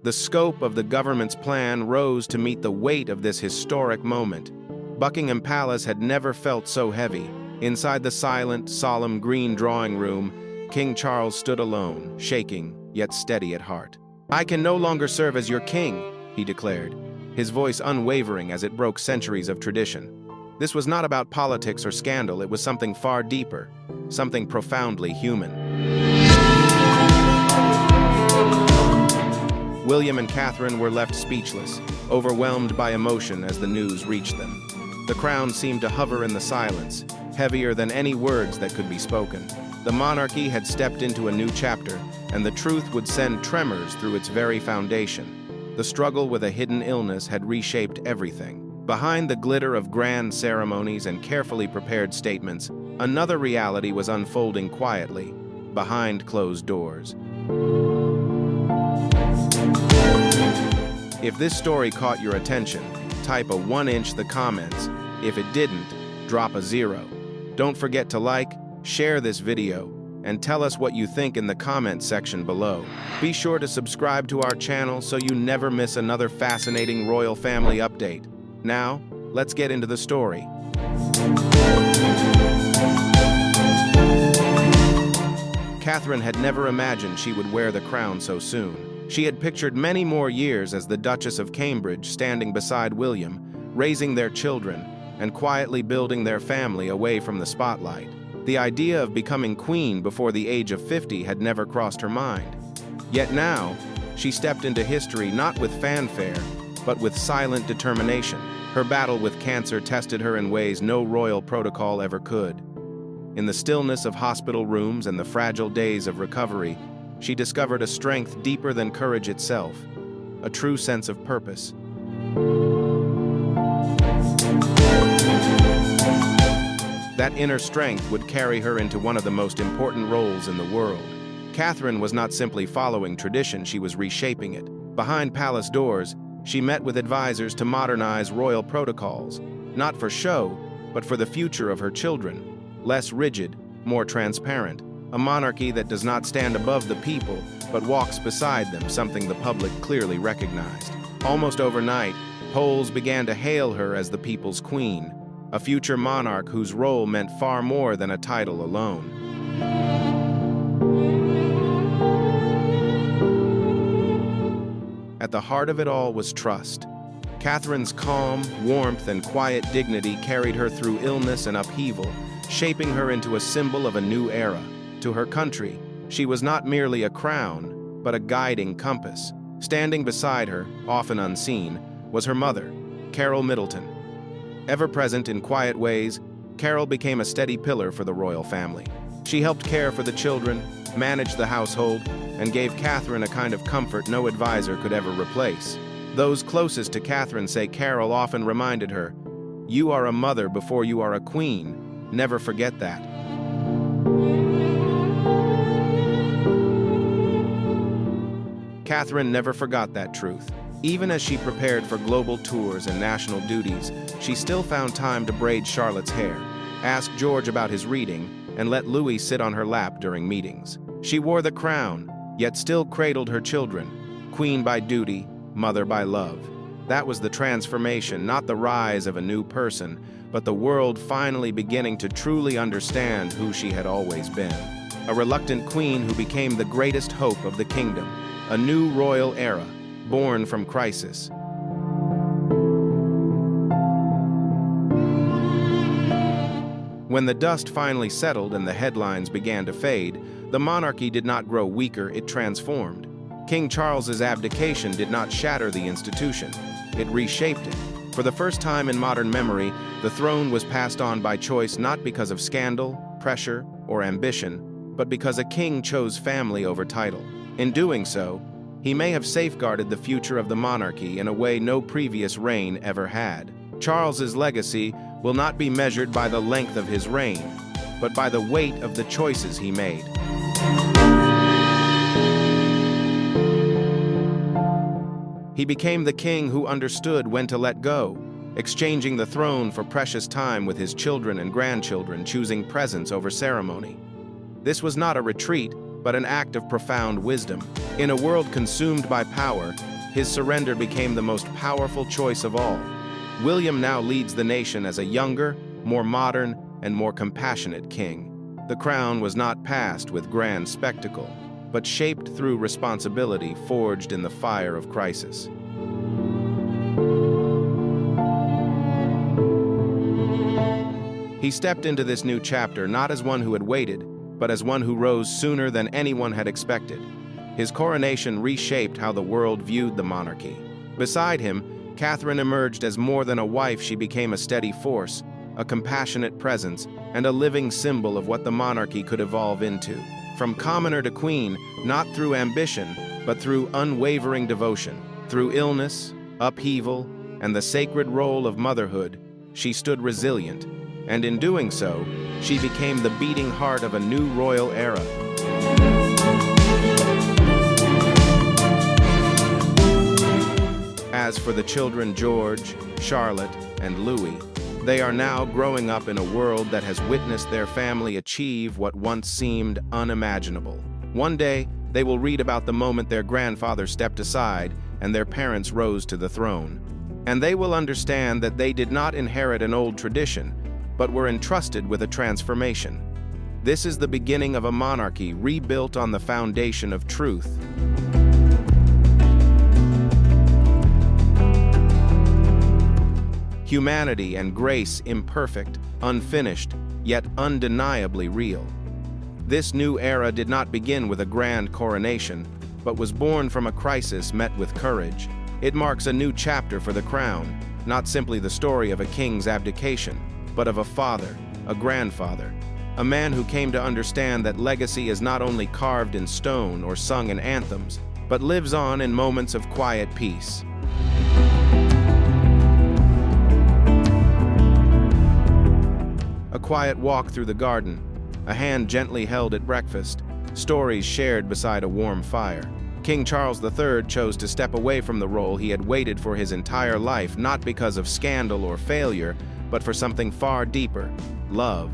The scope of the government's plan rose to meet the weight of this historic moment. Buckingham Palace had never felt so heavy. Inside the silent, solemn green drawing room, King Charles stood alone, shaking, yet steady at heart. "I can no longer serve as your king," he declared, his voice unwavering as it broke centuries of tradition. This was not about politics or scandal, it was something far deeper, something profoundly human. William and Catherine were left speechless, overwhelmed by emotion as the news reached them. The crown seemed to hover in the silence, heavier than any words that could be spoken. The monarchy had stepped into a new chapter, and the truth would send tremors through its very foundation. The struggle with a hidden illness had reshaped everything. Behind the glitter of grand ceremonies and carefully prepared statements, another reality was unfolding quietly, behind closed doors. If this story caught your attention, type a 1-inch in the comments. If it didn't, drop a 0. Don't forget to like, share this video, and tell us what you think in the comment section below. Be sure to subscribe to our channel so you never miss another fascinating royal family update. Now, let's get into the story. Catherine had never imagined she would wear the crown so soon. She had pictured many more years as the Duchess of Cambridge standing beside William, raising their children, and quietly building their family away from the spotlight. The idea of becoming queen before the age of 50 had never crossed her mind. Yet now, she stepped into history not with fanfare, but with silent determination. Her battle with cancer tested her in ways no royal protocol ever could. In the stillness of hospital rooms and the fragile days of recovery, she discovered a strength deeper than courage itself, a true sense of purpose. That inner strength would carry her into one of the most important roles in the world. Catherine was not simply following tradition, she was reshaping it. Behind palace doors, she met with advisors to modernize royal protocols, not for show, but for the future of her children. Less rigid, more transparent, a monarchy that does not stand above the people, but walks beside them, something the public clearly recognized. Almost overnight, polls began to hail her as the people's queen, a future monarch whose role meant far more than a title alone. At the heart of it all was trust. Catherine's calm, warmth, and quiet dignity carried her through illness and upheaval, shaping her into a symbol of a new era. To her country, she was not merely a crown, but a guiding compass. Standing beside her, often unseen, was her mother, Carol Middleton. Ever present in quiet ways, Carol became a steady pillar for the royal family. She helped care for the children, managed the household, and gave Catherine a kind of comfort no advisor could ever replace. Those closest to Catherine say Carol often reminded her, "You are a mother before you are a queen. Never forget that." Catherine never forgot that truth. Even as she prepared for global tours and national duties, she still found time to braid Charlotte's hair, ask George about his reading, and let Louis sit on her lap during meetings. She wore the crown, yet still cradled her children, queen by duty, mother by love. That was the transformation, not the rise of a new person, but the world finally beginning to truly understand who she had always been. A reluctant queen who became the greatest hope of the kingdom. A new royal era, born from crisis. When the dust finally settled and the headlines began to fade, the monarchy did not grow weaker, it transformed. King Charles's abdication did not shatter the institution, it reshaped it. For the first time in modern memory, the throne was passed on by choice, not because of scandal, pressure, or ambition, but because a king chose family over title. In doing so, he may have safeguarded the future of the monarchy in a way no previous reign ever had. Charles's legacy will not be measured by the length of his reign, but by the weight of the choices he made. He became the king who understood when to let go, exchanging the throne for precious time with his children and grandchildren, choosing presence over ceremony. This was not a retreat, but an act of profound wisdom. In a world consumed by power, his surrender became the most powerful choice of all. William now leads the nation as a younger, more modern, and more compassionate king. The crown was not passed with grand spectacle, but shaped through responsibility forged in the fire of crisis. He stepped into this new chapter not as one who had waited, but as one who rose sooner than anyone had expected. His coronation reshaped how the world viewed the monarchy. Beside him, Catherine emerged as more than a wife. She became a steady force, a compassionate presence, and a living symbol of what the monarchy could evolve into. From commoner to queen, not through ambition, but through unwavering devotion. Through illness, upheaval, and the sacred role of motherhood, she stood resilient, and in doing so, she became the beating heart of a new royal era. As for the children George, Charlotte, and Louis, they are now growing up in a world that has witnessed their family achieve what once seemed unimaginable. One day, they will read about the moment their grandfather stepped aside and their parents rose to the throne. And they will understand that they did not inherit an old tradition, but were entrusted with a transformation. This is the beginning of a monarchy rebuilt on the foundation of truth. Humanity and grace imperfect, unfinished, yet undeniably real. This new era did not begin with a grand coronation, but was born from a crisis met with courage. It marks a new chapter for the crown, not simply the story of a king's abdication, but of a father, a grandfather, a man who came to understand that legacy is not only carved in stone or sung in anthems, but lives on in moments of quiet peace. A quiet walk through the garden, a hand gently held at breakfast, stories shared beside a warm fire. King Charles III chose to step away from the role he had waited for his entire life, not because of scandal or failure, but for something far deeper, love.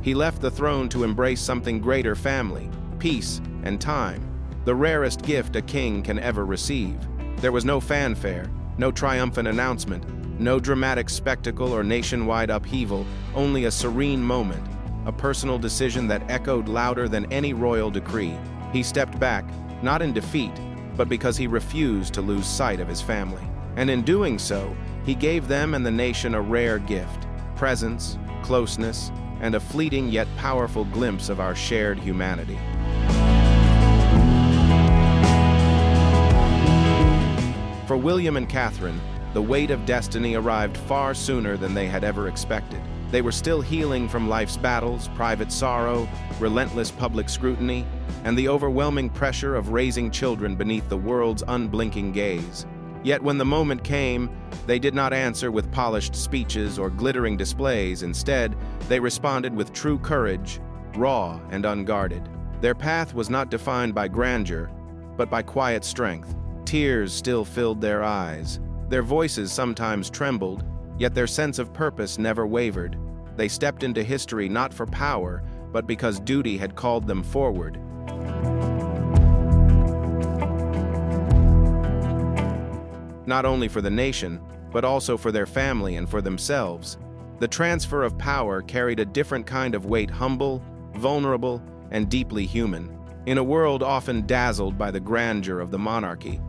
He left the throne to embrace something greater: family, peace, and time, the rarest gift a king can ever receive. There was no fanfare, no triumphant announcement, no dramatic spectacle or nationwide upheaval, only a serene moment, a personal decision that echoed louder than any royal decree. He stepped back, not in defeat, but because he refused to lose sight of his family. And in doing so, he gave them and the nation a rare gift: presence, closeness, and a fleeting yet powerful glimpse of our shared humanity. For William and Catherine, the weight of destiny arrived far sooner than they had ever expected. They were still healing from life's battles, private sorrow, relentless public scrutiny, and the overwhelming pressure of raising children beneath the world's unblinking gaze. Yet when the moment came, they did not answer with polished speeches or glittering displays. Instead, they responded with true courage, raw and unguarded. Their path was not defined by grandeur, but by quiet strength. Tears still filled their eyes. Their voices sometimes trembled, yet their sense of purpose never wavered. They stepped into history not for power, but because duty had called them forward. Not only for the nation, but also for their family and for themselves. The transfer of power carried a different kind of weight: humble, vulnerable, and deeply human. In a world often dazzled by the grandeur of the monarchy,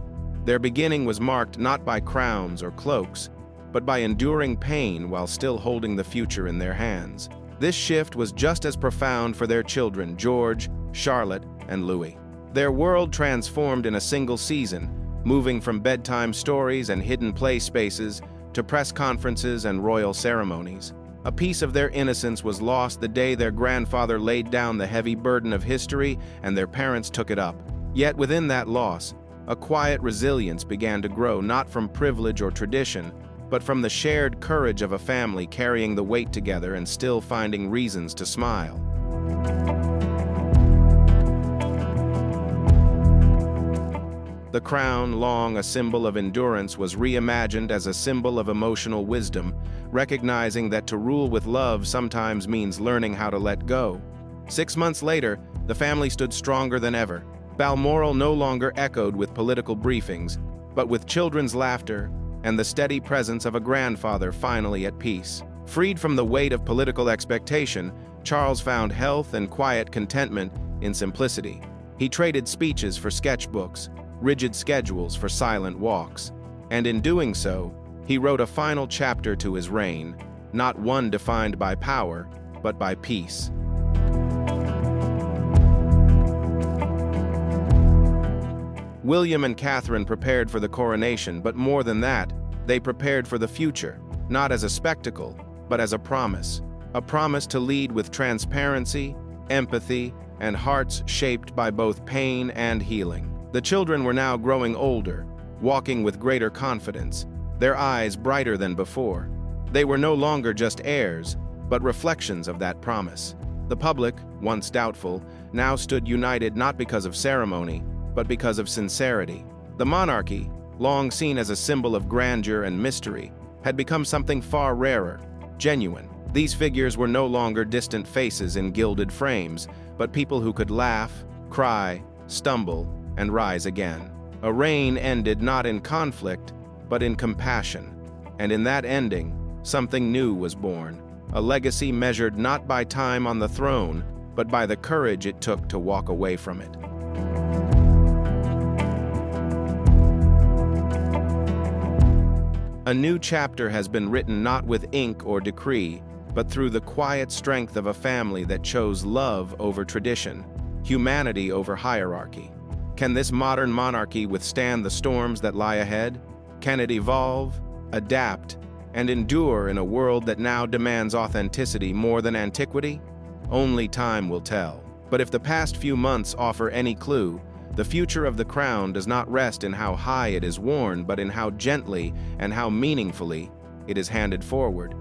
their beginning was marked not by crowns or cloaks, but by enduring pain while still holding the future in their hands. This shift was just as profound for their children, George, Charlotte, and Louis. Their world transformed in a single season, moving from bedtime stories and hidden play spaces to press conferences and royal ceremonies. A piece of their innocence was lost the day their grandfather laid down the heavy burden of history and their parents took it up. Yet within that loss, a quiet resilience began to grow, not from privilege or tradition, but from the shared courage of a family carrying the weight together and still finding reasons to smile. The crown, long a symbol of endurance, was reimagined as a symbol of emotional wisdom, recognizing that to rule with love sometimes means learning how to let go. 6 months later, the family stood stronger than ever. Balmoral no longer echoed with political briefings. but with children's laughter and the steady presence of a grandfather finally at peace. Freed from the weight of political expectation, Charles found health and quiet contentment in simplicity. He traded speeches for sketchbooks, rigid schedules for silent walks, and in doing so, he wrote a final chapter to his reign, not one defined by power, but by peace. William and Catherine prepared for the coronation, but more than that, they prepared for the future, not as a spectacle, but as a promise to lead with transparency, empathy, and hearts shaped by both pain and healing. The children were now growing older, walking with greater confidence, their eyes brighter than before. They were no longer just heirs, but reflections of that promise. The public, once doubtful, now stood united not because of ceremony, but because of sincerity. The monarchy, long seen as a symbol of grandeur and mystery, had become something far rarer, genuine. These figures were no longer distant faces in gilded frames, but people who could laugh, cry, stumble, and rise again. A reign ended not in conflict, but in compassion. And in that ending, something new was born, a legacy measured not by time on the throne, but by the courage it took to walk away from it. A new chapter has been written not with ink or decree, but through the quiet strength of a family that chose love over tradition, humanity over hierarchy. Can this modern monarchy withstand the storms that lie ahead? Can it evolve, adapt, and endure in a world that now demands authenticity more than antiquity? Only time will tell. But if the past few months offer any clue, the future of the crown does not rest in how high it is worn, but in how gently and how meaningfully it is handed forward.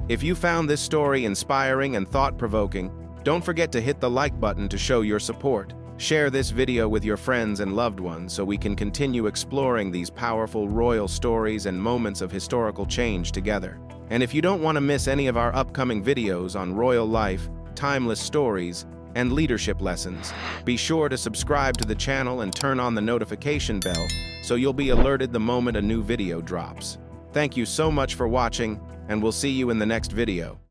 If you found this story inspiring and thought-provoking, don't forget to hit the like button to show your support. Share this video with your friends and loved ones so we can continue exploring these powerful royal stories and moments of historical change together. And if you don't want to miss any of our upcoming videos on royal life, timeless stories, and leadership lessons, be sure to subscribe to the channel and turn on the notification bell so you'll be alerted the moment a new video drops. Thank you so much for watching, and we'll see you in the next video.